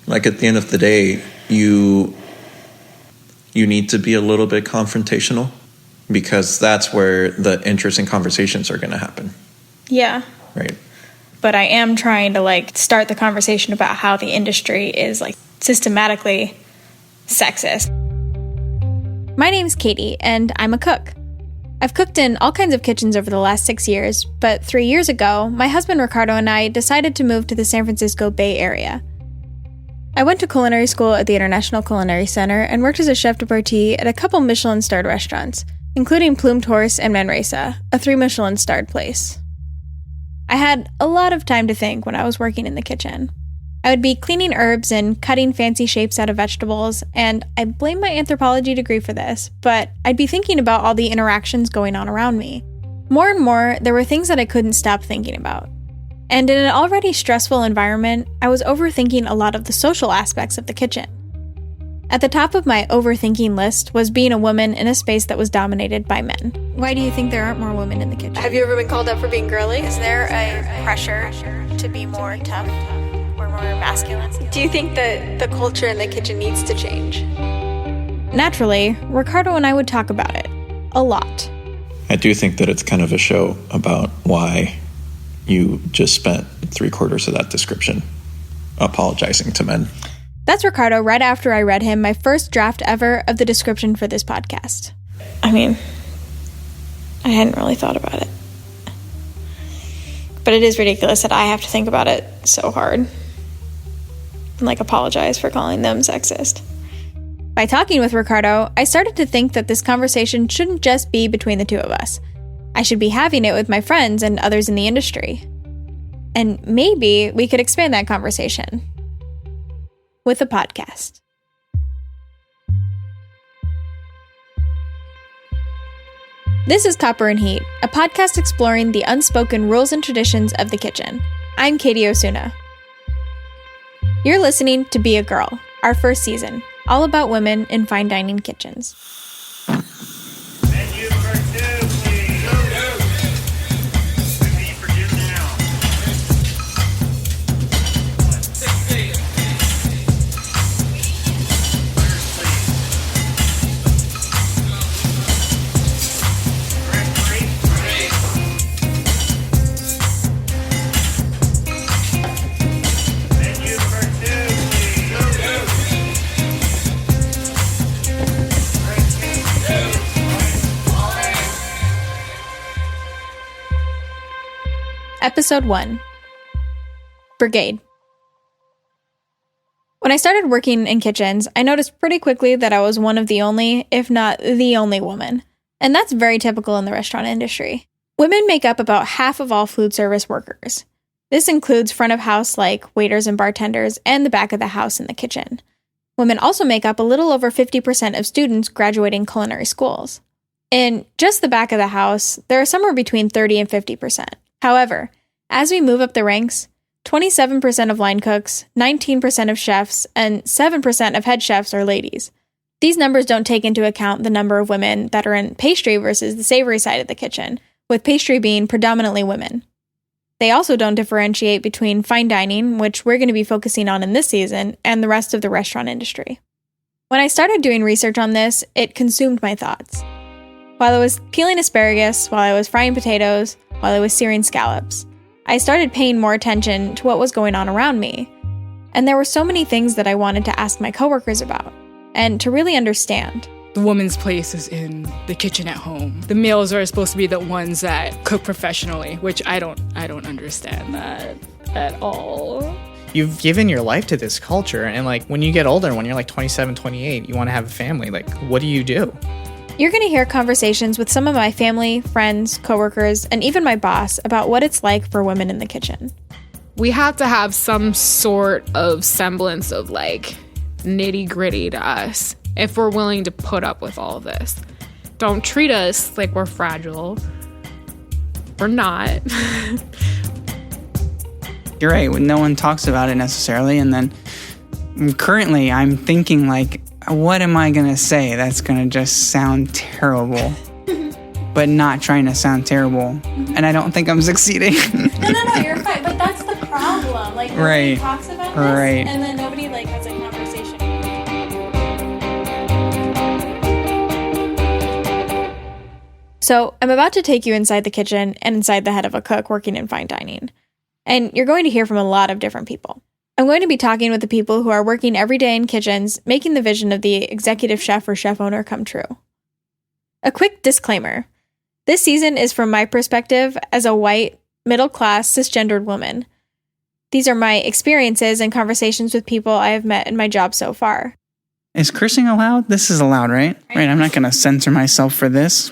Like, at the end of the day, you need to be a little bit confrontational, because that's where the interesting conversations are going to happen. Yeah. Right. But I am trying to, like, start the conversation about how the industry is, like, systematically sexist. My name's Katie, and I'm a cook. I've cooked in all kinds of kitchens over the last 6 years, but 3 years ago, my husband Ricardo and I decided to move to the San Francisco Bay Area. I went to culinary school at the International Culinary Center and worked as a chef de partie at a couple Michelin-starred restaurants, including Plumed Horse and Manresa, a 3 Michelin-starred place. I had a lot of time to think when I was working in the kitchen. I would be cleaning herbs and cutting fancy shapes out of vegetables, and I blame my anthropology degree for this, but I'd be thinking about all the interactions going on around me. More and more, there were things that I couldn't stop thinking about. And in an already stressful environment, I was overthinking a lot of the social aspects of the kitchen. At the top of my overthinking list was being a woman in a space that was dominated by men. Why do you think there aren't more women in the kitchen? Have you ever been called up for being girly? Is there a pressure to be more tough or more masculine? Do you think that the culture in the kitchen needs to change? Naturally, Ricardo and I would talk about it. A lot. I do think that it's kind of a show about why you just spent 3/4 of that description apologizing to men. That's Ricardo right after I read him my first draft ever of the description for this podcast. I mean, I hadn't really thought about it. But it is ridiculous that I have to think about it so hard. And, like, apologize for calling them sexist. By talking with Ricardo, I started to think that this conversation shouldn't just be between the two of us. I should be having it with my friends and others in the industry. And maybe we could expand that conversation with a podcast. This is Copper and Heat, a podcast exploring the unspoken rules and traditions of the kitchen. I'm Katie Osuna. You're listening to Be a Girl, our first season, all about women in fine dining kitchens. Menu number 2, please. The meat for Jim now. 16. Menu number 2, please. Episode 1. Brigade. When I started working in kitchens, I noticed pretty quickly that I was one of the only, if not the only woman. And that's very typical in the restaurant industry. Women make up about half of all food service workers. This includes front of house like waiters and bartenders and the back of the house in the kitchen. Women also make up a little over 50% of students graduating culinary schools. In just the back of the house, there are somewhere between 30 and 50%. However, as we move up the ranks, 27% of line cooks, 19% of chefs, and 7% of head chefs are ladies. These numbers don't take into account the number of women that are in pastry versus the savory side of the kitchen, with pastry being predominantly women. They also don't differentiate between fine dining, which we're going to be focusing on in this season, and the rest of the restaurant industry. When I started doing research on this, it consumed my thoughts. While I was peeling asparagus, while I was frying potatoes, while I was searing scallops, I started paying more attention to what was going on around me. And there were so many things that I wanted to ask my coworkers about, and to really understand. The woman's place is in the kitchen at home. The males are supposed to be the ones that cook professionally, which I don't understand that at all. You've given your life to this culture, and like when you get older, when you're like 27, 28, you want to have a family, like what do you do? You're going to hear conversations with some of my family, friends, coworkers, and even my boss about what it's like for women in the kitchen. We have to have some sort of semblance of like nitty-gritty to us if we're willing to put up with all this. Don't treat us like we're fragile. We're not. You're right, no one talks about it necessarily, and then currently I'm thinking like, what am I going to say that's going to just sound terrible, but not trying to sound terrible, and I don't think I'm succeeding. No, you're fine, but that's the problem. Like, nobody talks about this, and then nobody like has So I'm about to take you inside the kitchen and inside the head of a cook working in fine dining. And you're going to hear from a lot of different people. I'm going to be talking with the people who are working every day in kitchens, making the vision of the executive chef or chef owner come true. A quick disclaimer. This season is from my perspective as a white, middle-class, cisgendered woman. These are my experiences and conversations with people I have met in my job so far. Is cursing allowed? This is allowed, right? Right, I'm not going to censor myself for this.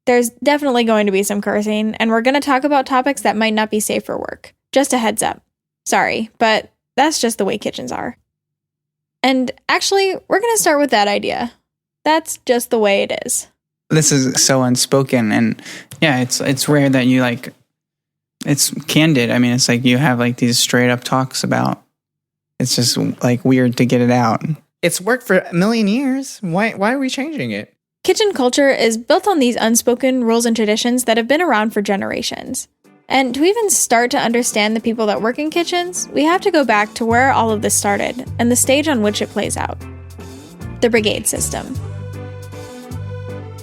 There's definitely going to be some cursing, and we're going to talk about topics that might not be safe for work. Just a heads up. Sorry, but that's just the way kitchens are. And actually, we're going to start with that idea. That's just the way it is. This is so unspoken, and yeah, it's rare that you like, it's candid. I mean, it's like you have like these straight up talks about, it's just like weird to get it out. It's worked for a million years. Why are we changing it? Kitchen culture is built on these unspoken rules and traditions that have been around for generations. And to even start to understand the people that work in kitchens, we have to go back to where all of this started and the stage on which it plays out. The Brigade system.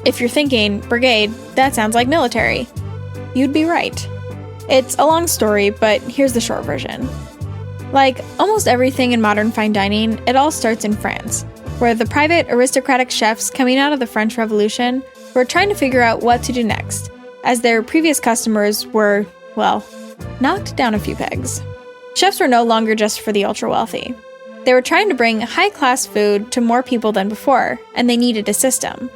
If you're thinking, Brigade, that sounds like military, you'd be right. It's a long story, but here's the short version. Like almost everything in modern fine dining, it all starts in France, where the private aristocratic chefs coming out of the French Revolution were trying to figure out what to do next, as their previous customers were, well, knocked down a few pegs. Chefs were no longer just for the ultra-wealthy. They were trying to bring high-class food to more people than before, and they needed a system.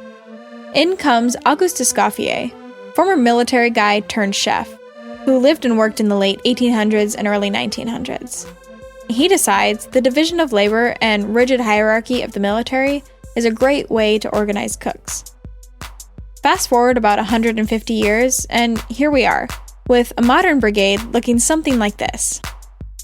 In comes Auguste Escoffier, former military guy turned chef, who lived and worked in the late 1800s and early 1900s. He decides the division of labor and rigid hierarchy of the military is a great way to organize cooks. Fast forward about 150 years, and here we are, with a modern brigade looking something like this.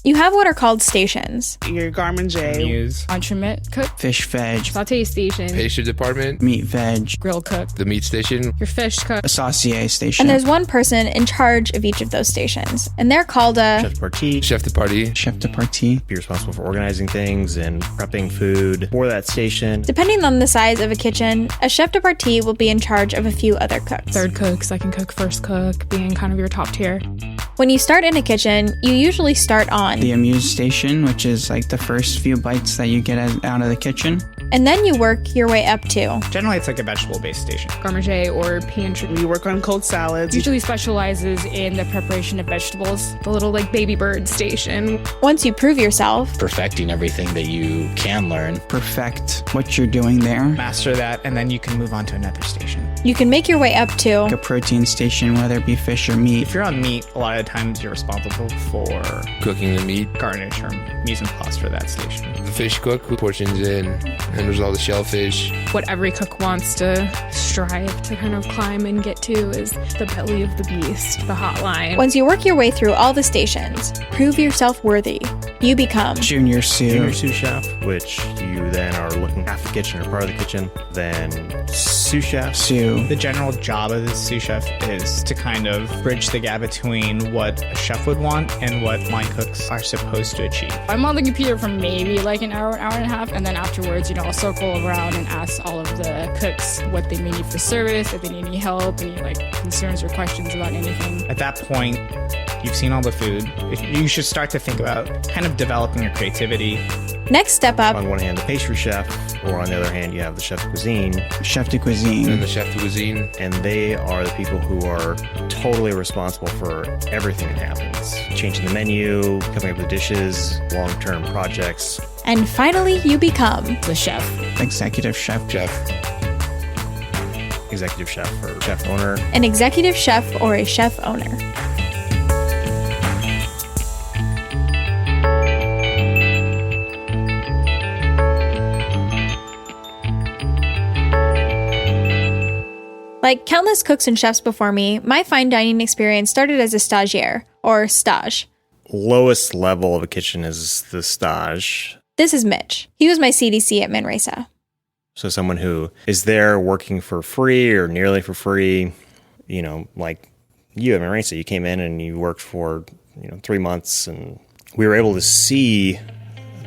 You have what are called stations. Your Garmin J. Muse. Entremet cook, Fish veg, saute station, Pastry department, meat veg, grill cook, the meat station, your fish cook. a saucier station, And there's one person in charge of each of those stations, and they're called a... Chef de partie. chef de partie, chef de partie. Be responsible for organizing things and prepping food for that station. Depending on the size of a kitchen, a chef de partie will be in charge of a few other cooks. Third cook, second cook, first cook, being kind of your top tier. When you start in a kitchen, you usually start on, The amuse station, which is like the first few bites that you get out of the kitchen. and then you work your way up to. Generally, it's like a vegetable-based station. Gourmet or pantry. We work on cold salads. Usually specializes in the preparation of vegetables. The little like baby bird station. Once you prove yourself, perfecting everything that you can learn. Perfect what you're doing there. Master that, and then you can move on to another station. you can make your way up to. A protein station, whether it be fish or meat. If you're on meat, a lot of times you're responsible for cooking the meat. garnish or mise en place for that station. The fish cook who portions in, handles all the shellfish. What every cook wants to strive to kind of climb and get to is the belly of the beast, the hotline. Once you work your way through all the stations, prove yourself worthy, you become. Junior sous. Junior sous chef, which you then are looking at the kitchen or part of the kitchen. Then sous chef. Sous. The general job of the sous chef is to kind of bridge the gap between what a chef would want and what my cooks are supposed to achieve. I'm on the computer for maybe like an hour and a half, and then afterwards, I'll circle around and ask all of the cooks what they may need for service, if they need any help, any like concerns or questions about anything. At that point, you've seen all the food. You should start to think about kind of developing your creativity. Next step up, On one hand, the pastry chef, or on the other hand, you have the chef de cuisine, Chef de And cuisine. the chef de cuisine. and they are the people who are totally responsible for everything that happens. Changing the menu, coming up with dishes, long-term projects. and finally you become. The chef. Executive chef. Chef. Executive chef or chef owner. An executive chef or a chef owner. Like countless cooks and chefs before me, my fine dining experience started as a stagiaire, or stage. Lowest level of a kitchen is the stage. This is Mitch. He was my CDC at Manresa. So someone who is there working for free or nearly for free, like you at Manresa, you came in and you worked for, 3 months, and we were able to see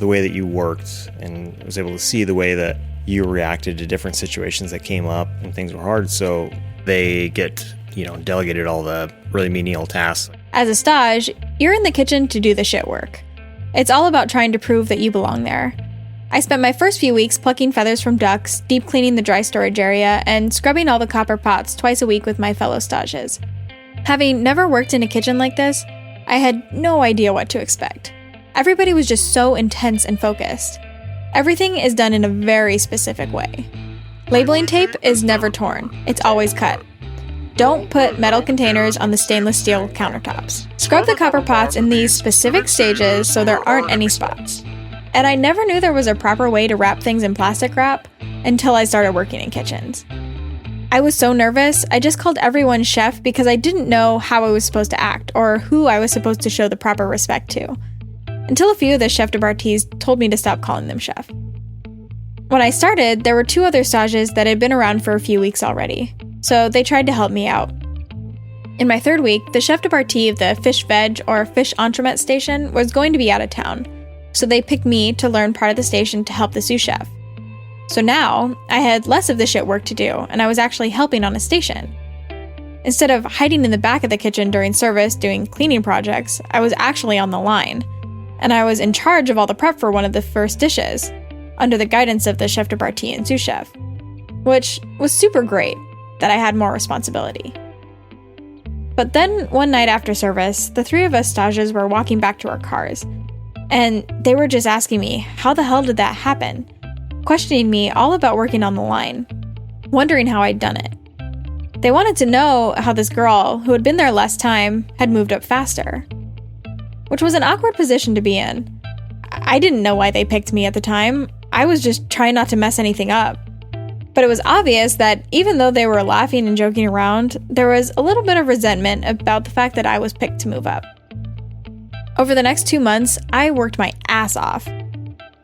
the way that you worked, and was able to see the way that you reacted to different situations that came up when things were hard. So they get, delegated all the really menial tasks. As a stage, you're in the kitchen to do the shit work. It's all about trying to prove that you belong there. I spent my first few weeks plucking feathers from ducks, deep cleaning the dry storage area, and scrubbing all the copper pots twice a week with my fellow stages. Having never worked in a kitchen like this, I had no idea what to expect. Everybody was just so intense and focused. Everything is done in a very specific way. Labeling tape is never torn, it's always cut. Don't put metal containers on the stainless steel countertops. Scrub the copper pots in these specific stages so there aren't any spots. And I never knew there was a proper way to wrap things in plastic wrap until I started working in kitchens. I was so nervous, I just called everyone chef because I didn't know how I was supposed to act or who I was supposed to show the proper respect to. Until a few of the chef de parties told me to stop calling them chef. When I started, there were 2 other stages that had been around for a few weeks already, so they tried to help me out. In my 3rd week, the chef de partie of the fish veg or fish entremet station was going to be out of town, so they picked me to learn part of the station to help the sous chef. So now, I had less of the shit work to do, and I was actually helping on a station. Instead of hiding in the back of the kitchen during service doing cleaning projects, I was actually on the line, and I was in charge of all the prep for one of the first dishes, under the guidance of the chef de partie and sous chef, which was super great that I had more responsibility. But then, one night after service, the 3 of us stages were walking back to our cars, and they were just asking me, how the hell did that happen? Questioning me all about working on the line, wondering how I'd done it. They wanted to know how this girl, who had been there less time, had moved up faster. Which was an awkward position to be in. I didn't know why they picked me at the time. I was just trying not to mess anything up. But it was obvious that even though they were laughing and joking around, there was a little bit of resentment about the fact that I was picked to move up. Over the next 2 months, I worked my ass off.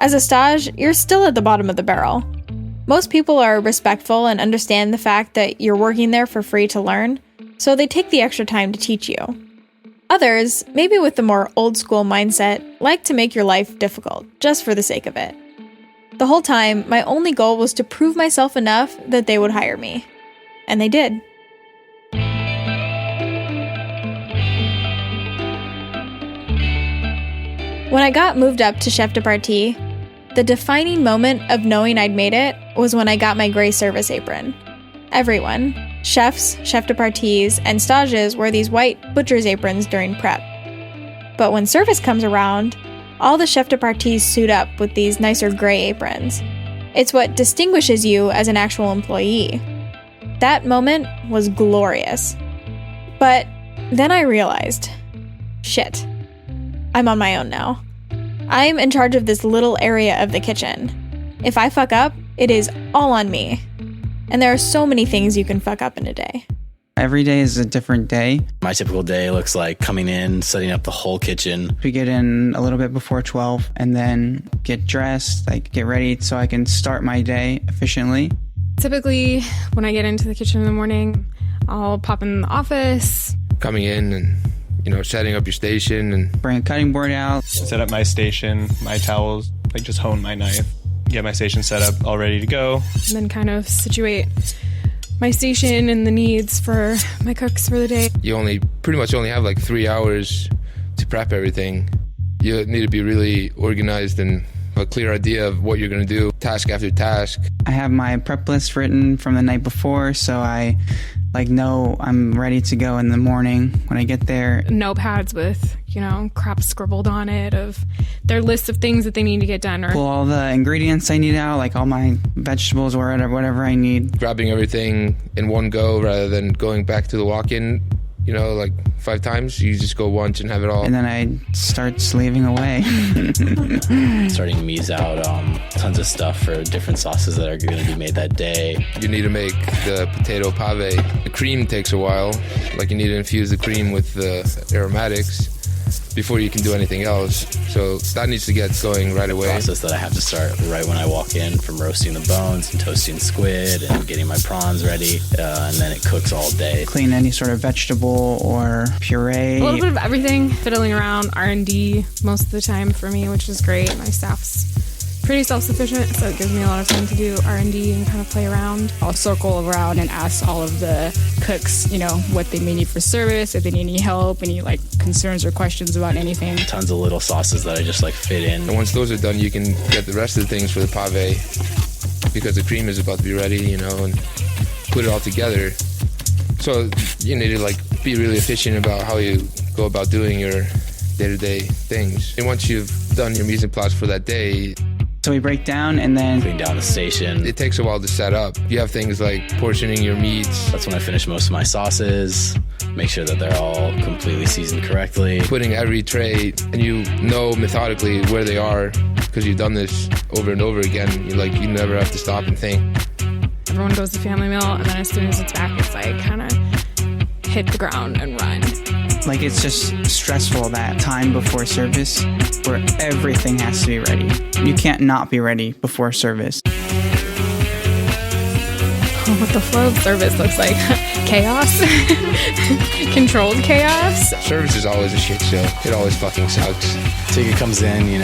As a stage, you're still at the bottom of the barrel. Most people are respectful and understand the fact that you're working there for free to learn, so they take the extra time to teach you. Others, maybe with the more old-school mindset, like to make your life difficult, just for the sake of it. The whole time, my only goal was to prove myself enough that they would hire me. And they did. When I got moved up to chef de partie, the defining moment of knowing I'd made it was when I got my gray service apron. Everyone, chefs, chef de parties, and stages wear these white butcher's aprons during prep. But when service comes around, all the chef de parties suit up with these nicer gray aprons. It's what distinguishes you as an actual employee. That moment was glorious. But then I realized, shit, I'm on my own now. I'm in charge of this little area of the kitchen. If I fuck up, it is all on me. And there are so many things you can fuck up in a day. Every day is a different day. My typical day looks like coming in, setting up the whole kitchen. We get in a little bit before 12 and then get dressed, get ready so I can start my day efficiently. Typically, when I get into the kitchen in the morning, I'll pop in the office. Coming in and, setting up your station and bring a cutting board out. Set up my station, my towels, just hone my knife. Get my station set up, all ready to go. And then kind of situate my station and the needs for my cooks for the day. You pretty much only have 3 hours to prep everything. You need to be really organized and have a clear idea of what you're going to do, task after task. I have my prep list written from the night before, so I know I'm ready to go in the morning when I get there. Notepads with, crap scribbled on it of their list of things that they need to get done. Or pull all the ingredients I need out, all my vegetables or whatever I need. Grabbing everything in one go rather than going back to the walk-in, 5 times. You just go once and have it all. And then I start slaving away. Starting to mise out tons of stuff for different sauces that are going to be made that day. You need to make the potato pave. The cream takes a while. You need to infuse the cream with the aromatics before you can do anything else. So that needs to get going right away. Process that I have to start right when I walk in, from roasting the bones and toasting squid and getting my prawns ready, and then it cooks all day. Clean any sort of vegetable or puree. A little bit of everything, fiddling around, R&D most of the time for me, which is great. My staff's pretty self-sufficient, so it gives me a lot of time to do R&D and kind of play around. I'll circle around and ask all of the cooks, what they may need for service, if they need any help, any like concerns or questions about anything. Tons of little sauces that I just like fit in. And once those are done, you can get the rest of the things for the pave because the cream is about to be ready, and put it all together. So you need to like be really efficient about how you go about doing your day-to-day things. And once you've done your mise en place for that day, so we break down and then clean down the station. It takes a while to set up. You have things like portioning your meats. That's when I finish most of my sauces, make sure that they're all completely seasoned correctly. Putting every tray, and you know methodically where they are because you've done this over and over again. You never have to stop and think. Everyone goes to family meal, and then as soon as it's back, it's like kind of hit the ground and run. like it's just stressful that time before service where everything has to be ready. You can't not be ready before service. Oh, what the flow of service looks like. Chaos. Controlled chaos. Service is always a shit show. It always fucking sucks. Ticket comes in,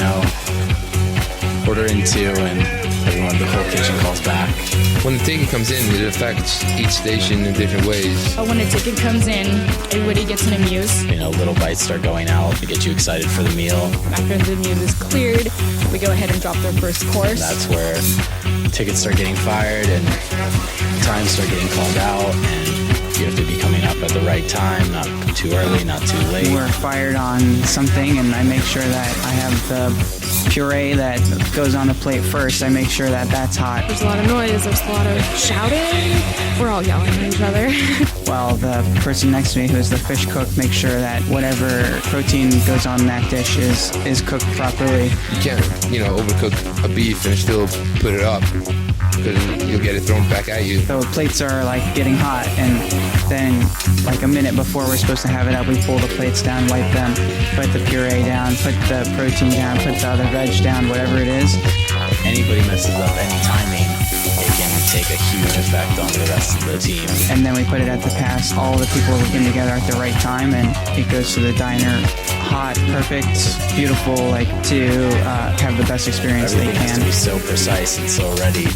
order in two, and everyone, the whole kitchen calls back. When the ticket comes in, it affects each station in different ways. When a ticket comes in, everybody gets an amuse. Little bites start going out to get you excited for the meal. After the amuse is cleared, we go ahead and drop their first course. That's where tickets start getting fired and times start getting called out, and you have to be coming up at the right time, not too early, not too late. We're fired on something, and I make sure that I have the puree that goes on the plate first. I make sure that that's hot. There's a lot of noise, there's a lot of shouting. We're all yelling at each other. Well, the person next to me, who's the fish cook, makes sure that whatever protein goes on that dish is cooked properly. You can't, overcook a beef and still put it up, because you'll get it thrown back at you. So plates are getting hot, and then a minute before we're supposed to have it up, we pull the plates down, wipe them, put the puree down, put the protein down, put the other veg down, whatever it is. If anybody messes up any timing, it can take a huge effect on the rest of the team. And then we put it at the pass. All the people have been together at the right time, and it goes to the diner hot, perfect, beautiful, to have the best experience Everything they can. has to be so precise and so ready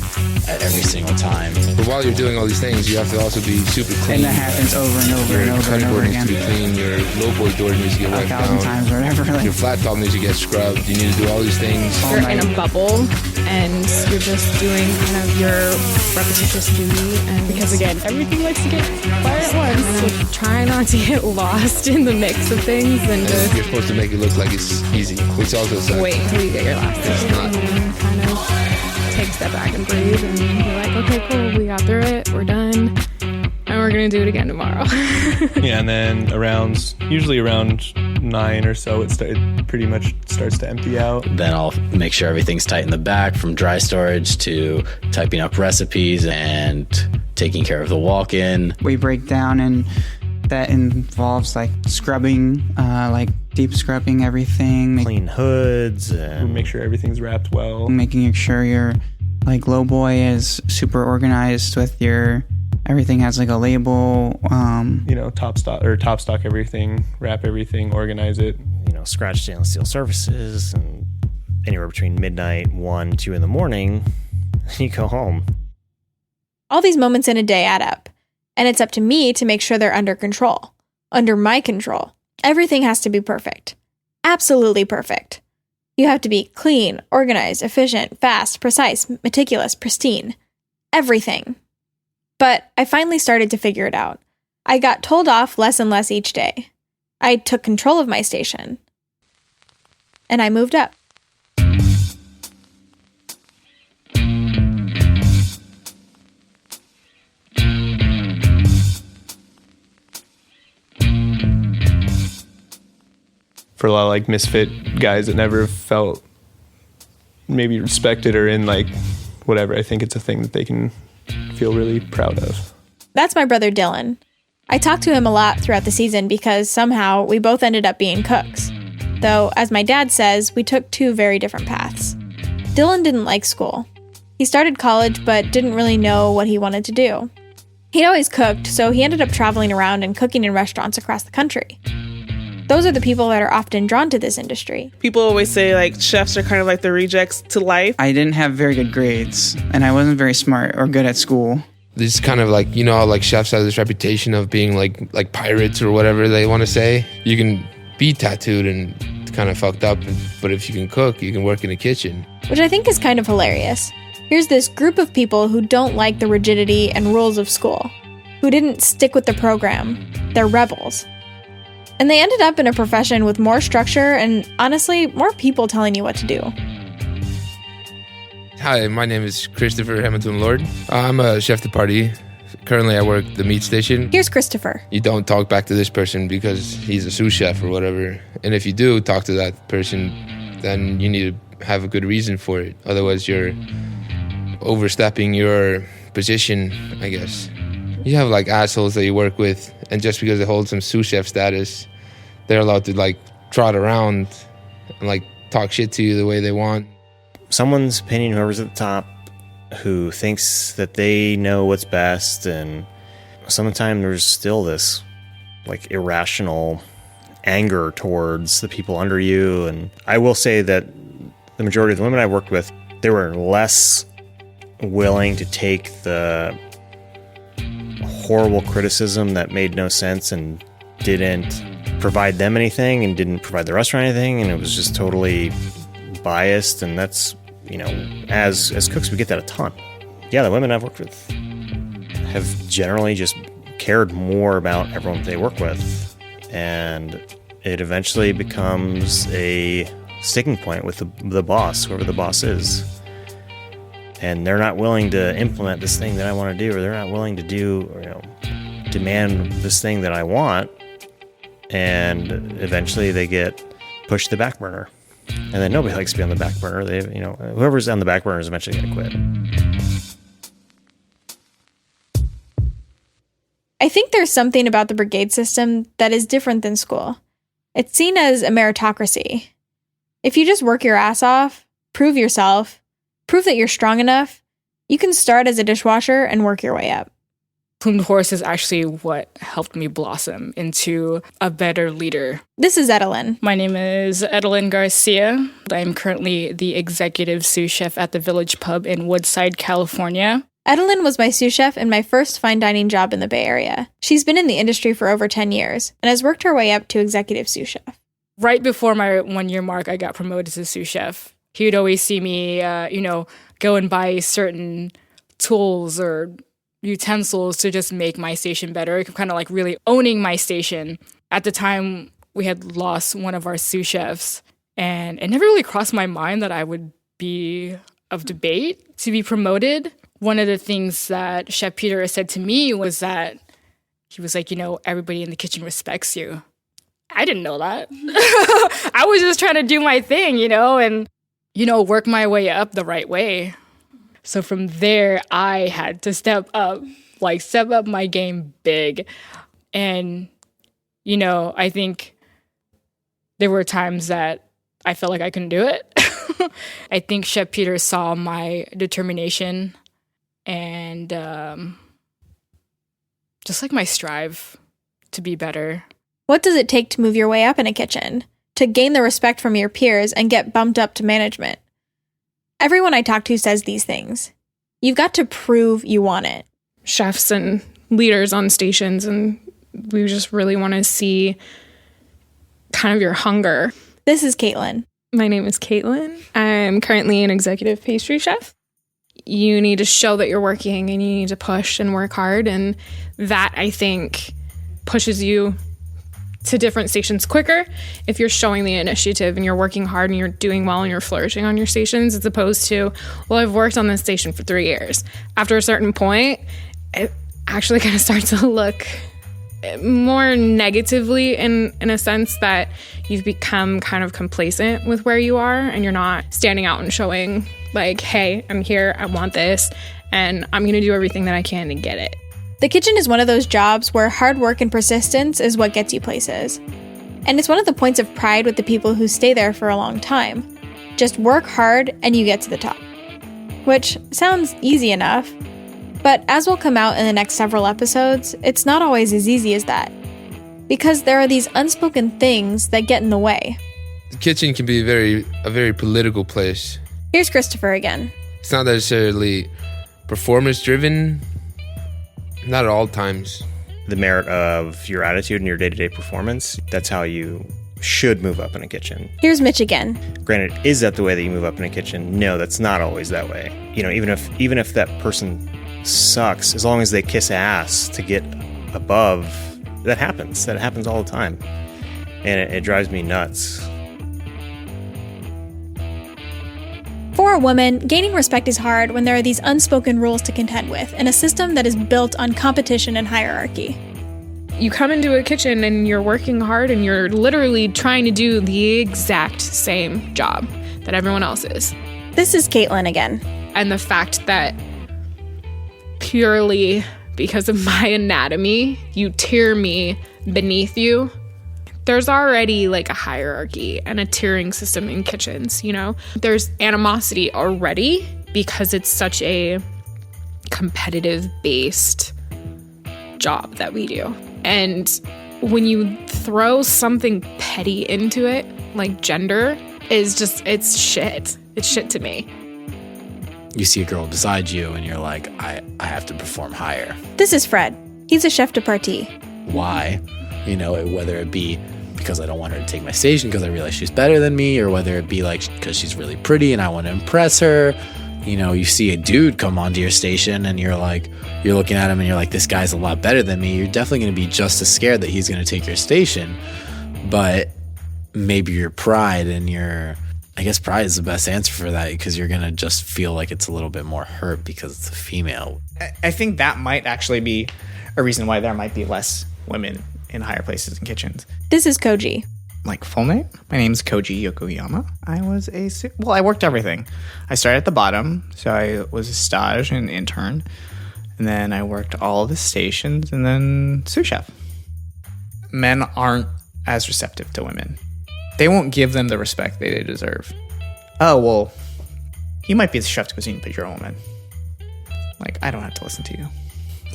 at every single time. But while you're doing all these things, you have to also be super clean. And that happens over and over and over and over again. Your cutting board needs to be clean. Your low boy door needs to get wiped down. 1,000 times or whatever. Your flat top needs to get scrubbed. You need to do all these things. You're in a bubble, and you're just doing kind of your repetitious duty. And because again, everything likes to get fired at once. So try not to get lost in the mix of things, and just you're supposed to make it look like it's easy, which also sucks. wait until you get your last dish, and then kind of take a step back and breathe, and you're like, okay, cool, we got through it, we're done, and we're gonna do it again tomorrow. Yeah, and then usually around 9 or so, it pretty much starts to empty out. Then I'll make sure everything's tight in the back, from dry storage to typing up recipes and taking care of the walk-in. We break down, and that involves scrubbing, deep scrubbing everything. Clean hoods. We make sure everything's wrapped well. Making sure your low boy is super organized with everything has a label. Top stock everything, wrap everything, organize it. Scratch stainless steel surfaces, and anywhere between midnight, 1, 2 in the morning, you go home. All these moments in a day add up, and it's up to me to make sure they're under control. Under my control. Everything has to be perfect. Absolutely perfect. You have to be clean, organized, efficient, fast, precise, meticulous, pristine. Everything. But I finally started to figure it out. I got told off less and less each day. I took control of my station. And I moved up. For a lot of misfit guys that never felt maybe respected or in whatever, I think it's a thing that they can feel really proud of. That's my brother Dylan. I talked to him a lot throughout the season because somehow we both ended up being cooks. Though, as my dad says, we took two very different paths. Dylan didn't like school. He started college but didn't really know what he wanted to do. He'd always cooked, so he ended up traveling around and cooking in restaurants across the country. Those are the people that are often drawn to this industry. People always say like chefs are kind of like the rejects to life. I didn't have very good grades, and I wasn't very smart or good at school. This is kind of like, how like chefs have this reputation of being like pirates or whatever they want to say. You can be tattooed and kind of fucked up, but if you can cook, you can work in a kitchen. Which I think is kind of hilarious. Here's this group of people who don't like the rigidity and rules of school, who didn't stick with the program. They're rebels. And they ended up in a profession with more structure and, honestly, more people telling you what to do. Hi, my name is Christopher Hamilton Lord. I'm a chef de partie. Currently, I work the meat station. Here's Christopher. You don't talk back to this person because he's a sous chef or whatever. And if you do talk to that person, then you need to have a good reason for it. Otherwise, you're overstepping your position, I guess. You have like assholes that you work with, and just because they hold some sous chef status, they're allowed to like trot around and like talk shit to you the way they want. Someone's opinion, whoever's at the top, who thinks that they know what's best, and sometimes there's still this like irrational anger towards the people under you. And I will say that the majority of the women I worked with, they were less willing to take the horrible criticism that made no sense and didn't provide them anything and didn't provide the restaurant anything, and it was just totally biased. And that's, as cooks, we get that a ton. Yeah, the women I've worked with have generally just cared more about everyone they work with, and it eventually becomes a sticking point with the boss, whoever the boss is. And they're not willing to implement this thing that I want to do, or they're not willing to do, or, demand this thing that I want. And eventually they get pushed to the back burner. And then nobody likes to be on the back burner. Whoever's on the back burner is eventually going to quit. I think there's something about the Brigade system that is different than school. It's seen as a meritocracy. If you just work your ass off, prove yourself, prove that you're strong enough, you can start as a dishwasher and work your way up. Plumed Horse is actually what helped me blossom into a better leader. This is Edelyn. My name is Edelyn Garcia. I'm currently the executive sous chef at the Village Pub in Woodside, California. Edelyn was my sous chef in my first fine dining job in the Bay Area. She's been in the industry for over 10 years and has worked her way up to executive sous chef. Right before my 1-year mark, I got promoted to sous chef. He would always see me, go and buy certain tools or utensils to just make my station better, kind of like really owning my station. At the time, we had lost one of our sous chefs, and it never really crossed my mind that I would be of debate to be promoted. One of the things that Chef Peter said to me was that he was like, everybody in the kitchen respects you. I didn't know that. I was just trying to do my thing, and work my way up the right way. So from there, I had to step up my game big. And, I think there were times that I felt like I couldn't do it. I think Chef Peter saw my determination and just like my strive to be better. What does it take to move your way up in a kitchen? To gain the respect from your peers and get bumped up to management? Everyone I talk to says these things. You've got to prove you want it. Chefs and leaders on stations, and we just really want to see kind of your hunger. This is Caitlin. My name is Caitlin. I'm currently an executive pastry chef. You need to show that you're working, and you need to push and work hard, and that, I think, pushes you to different stations quicker if you're showing the initiative and you're working hard and you're doing well and you're flourishing on your stations, as opposed to, well, I've worked on this station for 3 years. After a certain point, it actually kind of starts to look more negatively in a sense that you've become kind of complacent with where you are and you're not standing out and showing like, hey, I'm here, I want this, and I'm going to do everything that I can to get it. The kitchen is one of those jobs where hard work and persistence is what gets you places. And it's one of the points of pride with the people who stay there for a long time. Just work hard and you get to the top. Which sounds easy enough, but as will come out in the next several episodes, it's not always as easy as that. because there are these unspoken things that get in the way. The kitchen can be a very political place. Here's Christopher again. It's not necessarily performance driven, not at all times. The merit of your attitude and your day-to-day performance, that's how you should move up in a kitchen. Here's Mitch again. Granted, is that the way that you move up in a kitchen? No, that's not always that way. You know, even if that person sucks, as long as they kiss ass to get above, that happens. That happens all the time. And it drives me nuts. For a woman, gaining respect is hard when there are these unspoken rules to contend with in a system that is built on competition and hierarchy. You come into a kitchen and you're working hard and you're literally trying to do the exact same job that everyone else is. This is Caitlin again. And the fact that purely because of my anatomy, you tier me beneath you, there's already like a hierarchy and a tiering system in kitchens, you know? There's animosity already because it's such a competitive-based job that we do. And when you throw something petty into it, like gender, it's shit. It's shit to me. You see a girl beside you and you're like, I have to perform higher. This is Fred. He's a chef de partie. Why? You know, whether it be because I don't want her to take my station because I realize she's better than me, or whether it be like because she's really pretty and I want to impress her. You know, you see a dude come onto your station and you're looking at him and you're like, this guy's a lot better than me. You're definitely going to be just as scared that he's going to take your station. But maybe your pride and I guess pride is the best answer for that, because you're going to just feel like it's a little bit more hurt because it's a female. I think that might actually be a reason why there might be less women in higher places in kitchens. This is Koji. Like full name? My name's Koji Yokoyama. I worked everything. I started at the bottom, so I was a stage and intern, and then I worked all the stations, and then sous chef. Men aren't as receptive to women. They won't give them the respect they deserve. Oh, well, you might be the chef de cuisine, but you're a woman. Like, I don't have to listen to you.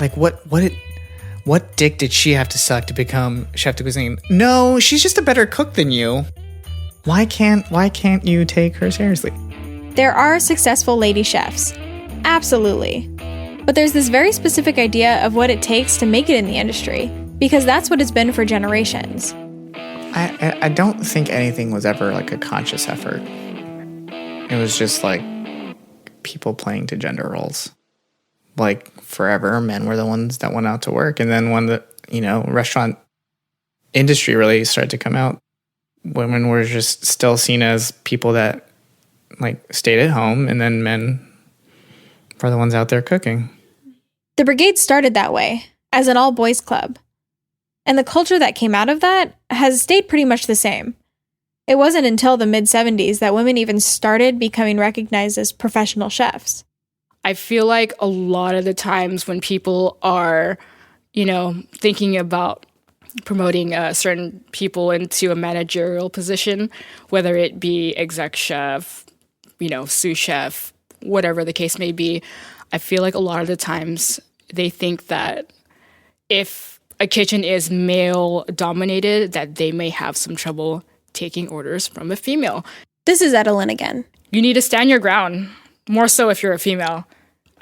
Like, what dick did she have to suck to become chef de cuisine? No, she's just a better cook than you. Why can't you take her seriously? There are successful lady chefs. Absolutely. But there's this very specific idea of what it takes to make it in the industry, because that's what it's been for generations. I don't think anything was ever like a conscious effort. It was just like people playing to gender roles. Like forever, men were the ones that went out to work. And then when the, restaurant industry really started to come out, women were just still seen as people that like stayed at home, and then men were the ones out there cooking. The Brigade started that way, as an all-boys club. And the culture that came out of that has stayed pretty much the same. It wasn't until the mid-70s that women even started becoming recognized as professional chefs. I feel like a lot of the times when people are, thinking about promoting certain people into a managerial position, whether it be exec chef, sous chef, whatever the case may be, I feel like a lot of the times they think that if a kitchen is male dominated, that they may have some trouble taking orders from a female. This is Edelyn again. You need to stand your ground, more so if you're a female.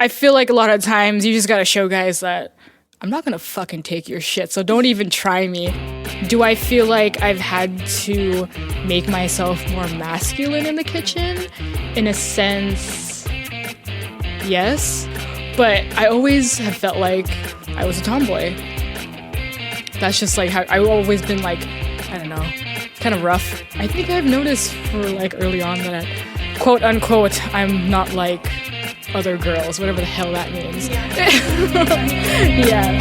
I feel like a lot of times you just gotta show guys that I'm not gonna fucking take your shit, so don't even try me. Do I feel like I've had to make myself more masculine in the kitchen? In a sense, yes. But I always have felt like I was a tomboy. That's just like how I've always been, like, I don't know, kind of rough. I think I've noticed for like early on that, quote unquote, I'm not like other girls, whatever the hell that means. Yeah.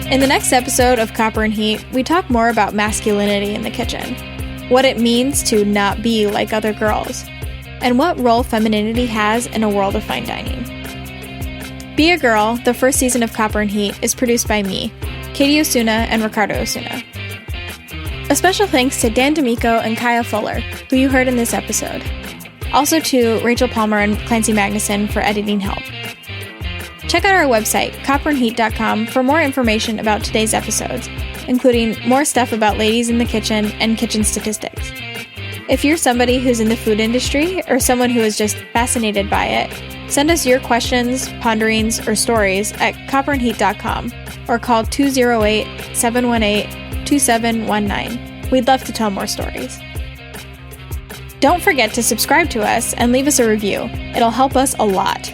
In the next episode of Copper and Heat, we talk more about masculinity in the kitchen, what it means to not be like other girls, and what role femininity has in a world of fine dining. Be a Girl, the first season of Copper and Heat, is produced by me, Katie Osuna and Ricardo Osuna. A special thanks to Dan D'Amico and Kaya Fuller, who you heard in this episode. Also to Rachel Palmer and Clancy Magnuson for editing help. Check out our website, copperandheat.com, for more information about today's episodes, including more stuff about ladies in the kitchen and kitchen statistics. If you're somebody who's in the food industry or someone who is just fascinated by it, send us your questions, ponderings, or stories at copperandheat.com or call 208-718-2719. We'd love to tell more stories. Don't forget to subscribe to us and leave us a review. It'll help us a lot.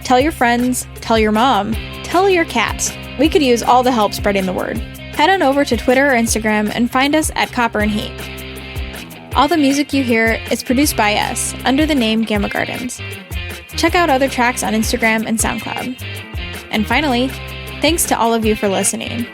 Tell your friends, tell your mom, tell your cat. We could use all the help spreading the word. Head on over to Twitter or Instagram and find us at Copper and Heat. All the music you hear is produced by us under the name Gamma Gardens. Check out other tracks on Instagram and SoundCloud. And finally, thanks to all of you for listening.